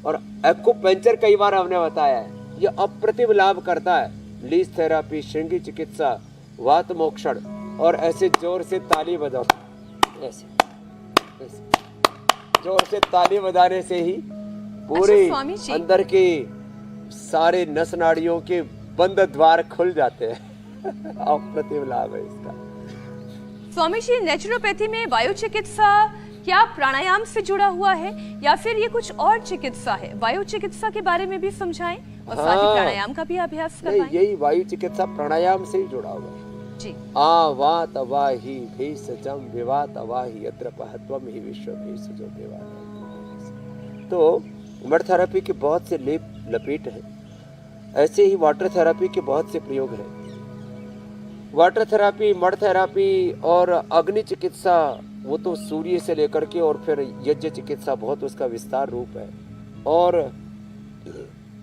और एक्यूपंक्चर कई बार हमने बताया है, ये अप्रतिम लाभ करता है। लीज थेरापी, श्रृंगी चिकित्सा, वात मोक्षण। और ऐसे जोर से ताली बजाओ, ऐसे जोर से ताली बजाने से ही पूरे अंदर के सारे नस नाड़ियों के बंद द्वार खुल जाते हैं। अप्रतिम लाभ है इसका। स्वामी जी, नेचुरोपैथी में वायु चिकित्सा क्या प्राणायाम से जुड़ा हुआ है या फिर ये कुछ और चिकित्सा है? वायु चिकित्सा के बारे में भी समझाएं और साथ ही प्राणायाम का भी अभ्यास करवाएं। यही वायु चिकित्सा प्राणायाम से ही जुड़ा हुआ है जी। आवात अवाहि भेषजम विवात अवाहि यत्र पहत्वम ही विश्व भेषजो देवालय। तो मड थेरेपी के बहुत से लेप लपेट हैं, ऐसे ही वाटर थेरेपी के बहुत से प्रयोग हैं। वाटर थेरापी, मड थेरापी और अग्नि चिकित्सा, वो तो सूर्य से लेकर के और फिर यज्ञ चिकित्सा बहुत उसका विस्तार रूप है। और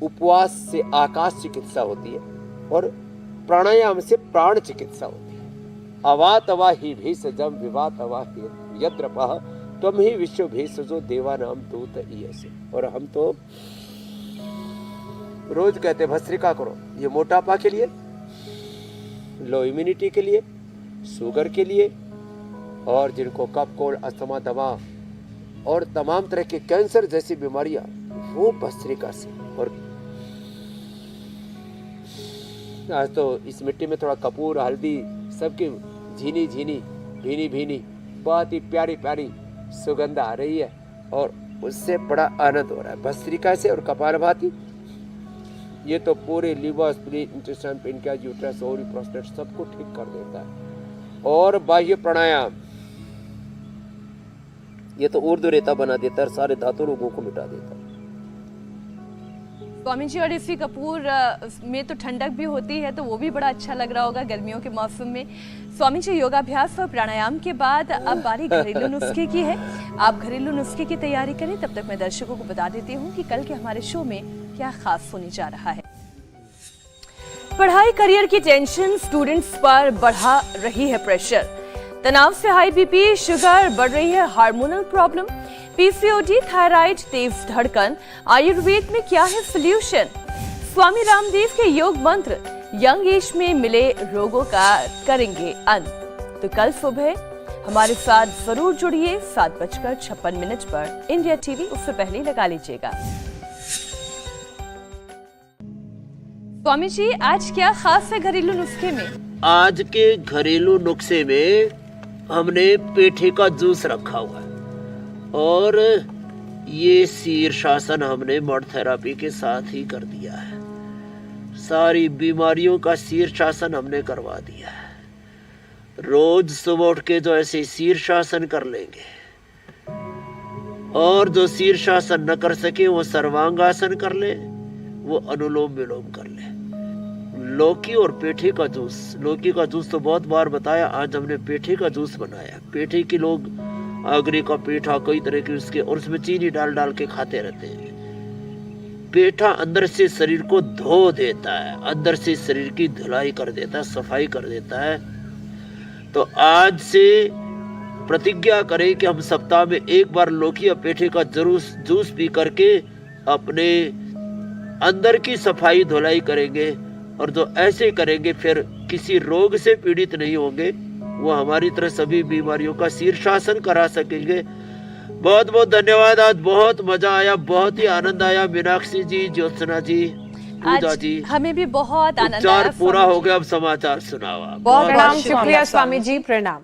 उपवास से आकाश चिकित्सा होती है और प्राणायाम से प्राण चिकित्सा होती है। अवा तवा ही भेषजम विवा तवा यद्रपः त्वम ही विश्व भेषजो देवानाम दूत ईयसे। और हम तो रोज कहते भस्त्रिका करो, ये मोटापा के लिए, लो इम्यूनिटी के लिए, शुगर के लिए, और जिनको कफ कोल्ड, अस्थमा, दमा और तमाम तरह के कैंसर जैसी बीमारियां, वो भस्त्रिका से। और आज तो इस मिट्टी में थोड़ा कपूर, हल्दी, सबकी झीनी झीनी, भीनी भीनी, बहुत ही प्यारी प्यारी सुगंध आ रही है और उससे बड़ा आनंद हो रहा है भस्त्रिका से। और कपालभाति, ये तो पूरे liver, spleen, intestine, pancreas, uterus, ovary, prostate सबको ठीक कर देता है। और बाह्य प्राणायाम, ये तो ऊर्ध्व रेता बना देता है, सारे धातु रोगों को मिटा देता है। स्वामी जी, और इसी कपूर में तो ठंडक भी होती है, तो वो भी बड़ा अच्छा लग रहा होगा गर्मियों के मौसम में। स्वामी जी, योगाभ्यास और प्राणायाम के बाद अब बारी घरेलू नुस्खे की है। आप घरेलू नुस्खे की तैयारी करें, तब तक मैं दर्शकों को बता देती हूँ कि कल के हमारे शो में क्या खास होने जा रहा है। पढ़ाई करियर की टेंशन स्टूडेंट्स पर बढ़ा रही है प्रेशर। तनाव से हाई बीपी, शुगर, बढ़ रही है हार्मोनल प्रॉब्लम, पीसीओडी, थायराइड, तेज धड़कन। आयुर्वेद में क्या है सोल्यूशन? स्वामी रामदेव के योग मंत्र यंग एज में मिले रोगों का करेंगे अंत। तो कल सुबह हमारे साथ जरूर जुड़िए 7:56 पर इंडिया टीवी, उससे पहले लगा लीजिएगा। स्वामी जी, आज क्या खास है घरेलू नुस्खे में? आज के घरेलू नुस्खे में हमने पेठे का जूस रखा हुआ है और ये शीर्षासन हमने मड थेरापी के साथ ही कर दिया है। सारी बीमारियों का शीर्षासन हमने करवा दिया है। रोज सुबह उठ के जो ऐसे शीर्षासन कर लेंगे, और जो शीर्षासन न कर सके वो सर्वांगासन कर ले, वो अनुलोम विलोम कर ले। लौकी और पेठे का जूस, लौकी का जूस तो बहुत बार बताया, आज हमने पेठे का जूस बनाया। पेठे की लोग आगरे का पेठा, कई तरह के उसके, और उसमें चीनी डाल डाल के खाते रहते हैं। पेठा अंदर से शरीर को धो देता है, अंदर से शरीर की धुलाई कर देता है, सफाई कर देता है। तो आज से प्रतिज्ञा करें कि हम सप्ताह में एक बार लौकी या पेठे का जरूर जूस पी करके अपने अंदर की सफाई धुलाई करेंगे। और जो ऐसे करेंगे फिर किसी रोग से पीड़ित नहीं होंगे, वो हमारी तरह सभी बीमारियों का शीर्षासन करा सकेंगे। बहुत बहुत धन्यवाद, आज बहुत मजा आया, बहुत ही आनंद आया। मीनाक्षी जी, ज्योत्सना जी, पूजा जी, हमें भी बहुत आनंद आया। पूरा हो गया, अब समाचार सुनाओ। बहुत शुक्रिया स्वामी जी, प्रणाम।